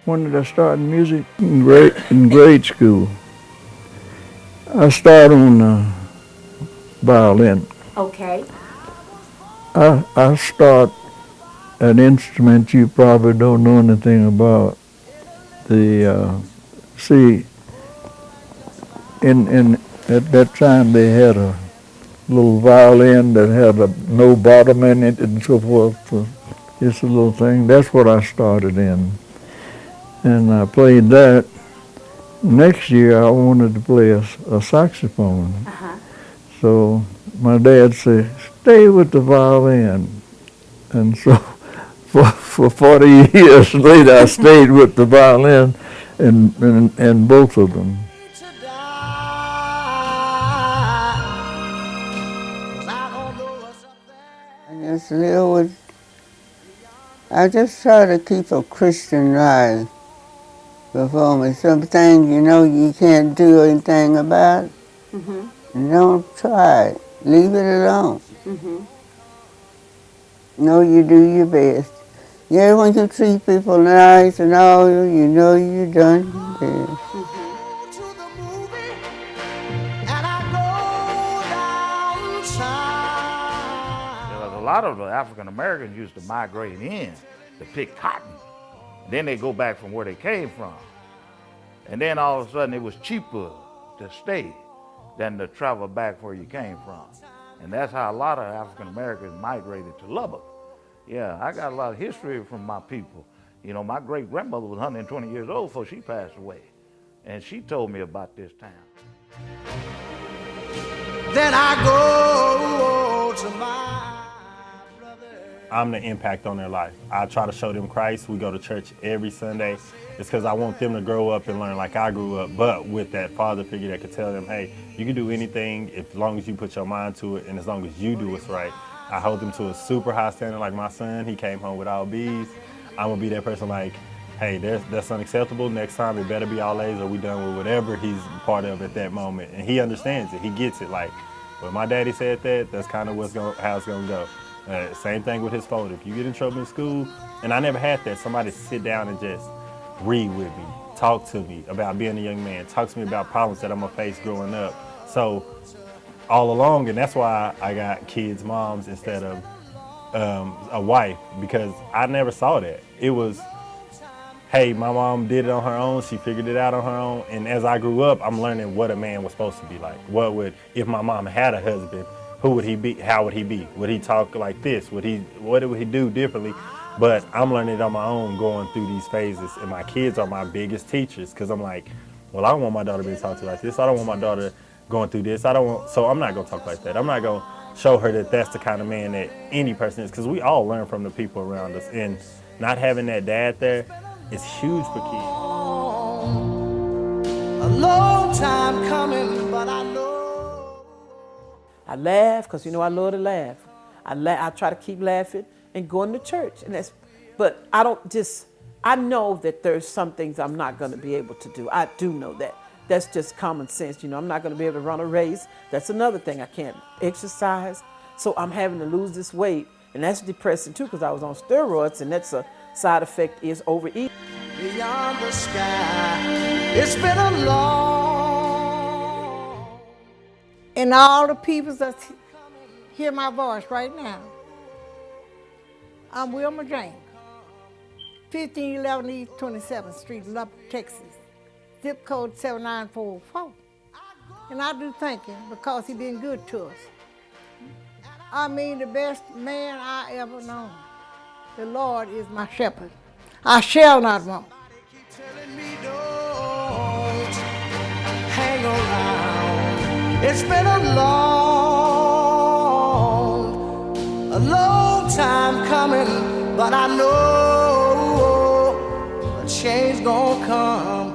When did I start music? In grade school. I started on violin. Okay. I start an instrument you probably don't know anything about. See, in at that time they had a little violin that had no bottom in it and so forth. So just a little thing. That's what I started in, and I played that. Next year I wanted to play a saxophone. Uh-huh. So my dad said, "Stay with the violin," and so for 40 years later I stayed with the violin and both of them. I just try to keep a Christian life before me. Some things you can't do anything about. Don't try it. Leave it alone. You do your best. Yeah, when you treat people nice and all, you know you done your best. A lot of the African Americans used to migrate in to pick cotton. And then they go back from where they came from. And then all of a sudden it was cheaper to stay than to travel back where you came from. And that's how a lot of African Americans migrated to Lubbock. Yeah, I got a lot of history from my people. You know, my great grandmother was 120 years old before she passed away. And she told me about this town. Then I go to my brother. I'm the impact on their life. I try to show them Christ. We go to church every Sunday. It's because I want them to grow up and learn like I grew up, but with that father figure that could tell them, hey, you can do anything as long as you put your mind to it and as long as you do what's right. I hold them to a super high standard like my son. He came home with all B's. I'm going to be that person like, hey, that's unacceptable. Next time it better be all A's or we done with whatever he's part of at that moment. And he understands it. He gets it. Like, when my daddy said that, that's kind of how it's going to go. Same thing with his folder. If you get in trouble in school, and I never had that, somebody sit down and just read with me, talk to me about being a young man, talk to me about problems that I'm gonna face growing up. So all along, and that's why I got kids' moms instead of a wife, because I never saw that. It was, hey, my mom did it on her own, she figured it out on her own, and as I grew up, I'm learning what a man was supposed to be like. If my mom had a husband, who would he be? How would he be? Would he talk like this? What would he do differently? But I'm learning it on my own going through these phases. And my kids are my biggest teachers because I'm like, well, I don't want my daughter being talked to like this. I don't want my daughter going through this. So I'm not going to talk like that. I'm not going to show her that that's the kind of man that any person is, because we all learn from the people around us. And not having that dad there is huge for kids. A long time coming, but I know. I laugh because I love to laugh. I try to keep laughing and going to church. But I know that there's some things I'm not going to be able to do. I do know that. That's just common sense. I'm not going to be able to run a race. That's another thing. I can't exercise. So I'm having to lose this weight. And that's depressing too because I was on steroids, and that's a side effect is overeating. Beyond the sky, it's been a long. And all the people that hear my voice right now, I'm Wilma Jane, 1511 East 27th Street, Lubbock, Texas, zip code 79404. And I do thank him because he been good to us. I mean, the best man I ever known. The Lord is my shepherd. I shall not want. Telling me don't hang around. It's been a long time coming, but I know a change gonna come.